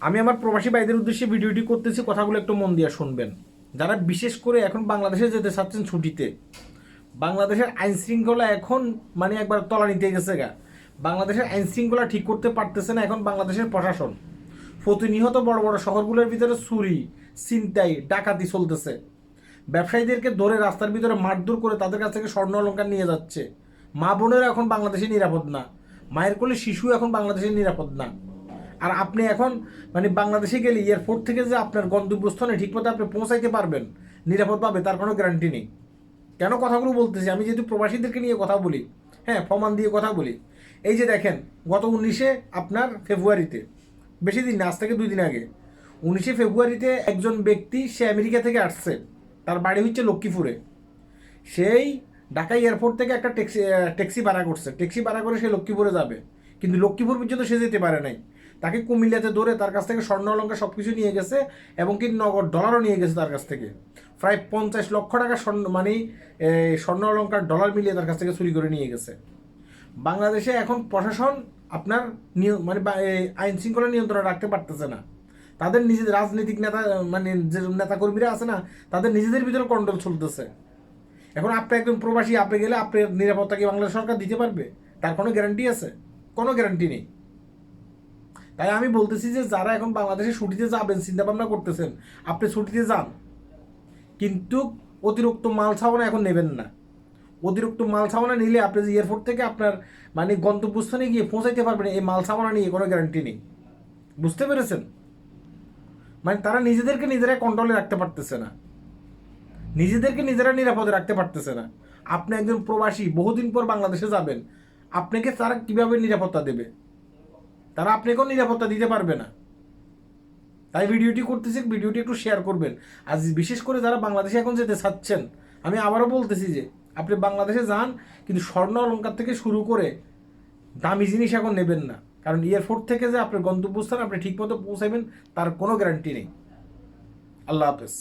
আমি আমার প্রবাসী ভাইদের উদ্দেশ্যে ভিডিওটি করতেছি, কথাগুলো একটু মন দিয়ে শুনবেন। যারা বিশেষ করে এখন বাংলাদেশে যেতে চাচ্ছেন ছুটিতে, বাংলাদেশের আইন শৃঙ্খলা এখন মানে একবার তলানিতে গেছে গা। বাংলাদেশের আইন শৃঙ্খলা ঠিক করতে পারতেছে না এখন বাংলাদেশের প্রশাসন। প্রতিনিয়ত বড় বড় শহরগুলোর ভিতরে চুরি, ছিনতাই, ডাকাতি চলতেছে। ব্যবসায়ীদেরকে ধরে রাস্তার ভিতরে মারধর করে তাদের কাছ থেকে স্বর্ণ অলংকার নিয়ে যাচ্ছে। মা বোনেরা এখন বাংলাদেশে নিরাপদ না, মায়ের কোলে শিশু এখন বাংলাদেশে নিরাপদ না। আর আপনি এখন মানে বাংলাদেশে গেলে এয়ারপোর্ট থেকে যে আপনার গন্তব্যস্থানে ঠিকমতো আপনি পৌঁছাইতে পারবেন নিরাপদভাবে, তার কোনো গ্যারান্টি নেই। কেন কথাগুলো বলতেছি, আমি যেহেতু প্রবাসীদেরকে নিয়ে কথা বলি, হ্যাঁ, প্রমাণ দিয়ে কথা বলি। এই যে দেখেন, গত 19 আপনার ফেব্রুয়ারিতে, বেশি দিন না, আজ থেকে 2 দিন আগে, 19 ফেব্রুয়ারিতে একজন ব্যক্তি, সে আমেরিকা থেকে আসছে, তার বাড়ি হচ্ছে লক্ষ্মীপুরে। সেই ঢাকা এয়ারপোর্ট থেকে একটা ট্যাক্সি ভাড়া করছে, ট্যাক্সি ভাড়া করে সে লক্ষ্মীপুরে যাবে, কিন্তু লক্ষ্মীপুর পর্যন্ত সে যেতে পারে নাই। তাকে কুমিল্লাতে ধরে তার কাছ থেকে স্বর্ণ অলঙ্কার সব কিছু নিয়ে গেছে, এবং কি নগদ ডলারও নিয়ে গেছে তার কাছ থেকে। প্রায় 50 লক্ষ টাকা স্বর্ণ মানে স্বর্ণ অলঙ্কার ডলার মিলিয়ে তার কাছ থেকে চুরি করে নিয়ে গেছে। বাংলাদেশে এখন প্রশাসন আপনার মানে আইন শৃঙ্খলা নিয়ন্ত্রণে রাখতে পারতেছে না। তাদের নিজেদের রাজনৈতিক নেতা মানে যে নেতাকর্মীরা আছে না, তাদের নিজেদের ভিতরে কন্ট্রোল চলতেছে। এখন আপনি একজন প্রবাসী, আপনি গেলে আপনার নিরাপত্তা কি বাংলাদেশ সরকার দিতে পারবে? তার কোনো গ্যারান্টি আছে? কোনো গ্যারান্টি নেই। তাই আমি বলতেছি যে যারা এখন বাংলাদেশে ছুটিতে যাবেন চিন্তা ভাবনা করতেছেন, আপনি ছুটিতে যান, কিন্তু অতিরিক্ত মাল ছাওয়ানা এখন নেবেন না। অতিরিক্ত মাল ছাওয়ানা নিলে আপনি যে এয়ারপোর্ট থেকে আপনার মানে গন্তব্যস্থানে গিয়ে পৌঁছাইতে পারবেন, এই মাল ছাওয়ানা নিয়ে কোনো গ্যারান্টি নেই। বুঝতে পেরেছেন? মানে তারা নিজেদেরকে নিজেরা কন্ট্রোলে রাখতে পারতেছে না, নিজেদেরকে নিজেরা নিরাপদে রাখতে পারতেছে না। আপনি একজন প্রবাসী, বহুদিন পর বাংলাদেশে যাবেন, আপনাকে তারা কিভাবে নিরাপত্তা দেবে? তারা আপনাকেও নিরাপত্তা দিতে পারবে না। তাই ভিডিওটি করতেছি, ভিডিওটি একটু শেয়ার করবেন। আর বিশেষ করে যারা বাংলাদেশে এখন যেতে চাচ্ছেন, আমি আবারও বলতেছি যে আপনি বাংলাদেশে যান, কিন্তু স্বর্ণ অলংকার থেকে শুরু করে দামি জিনিস এখন নেবেন না, কারণ এয়ারপোর্ট থেকে যে আপনার গন্তব্যস্থান আপনি ঠিকমতো পৌঁছাবেন তার কোনো গ্যারান্টি নেই। আল্লাহ হাফেজ।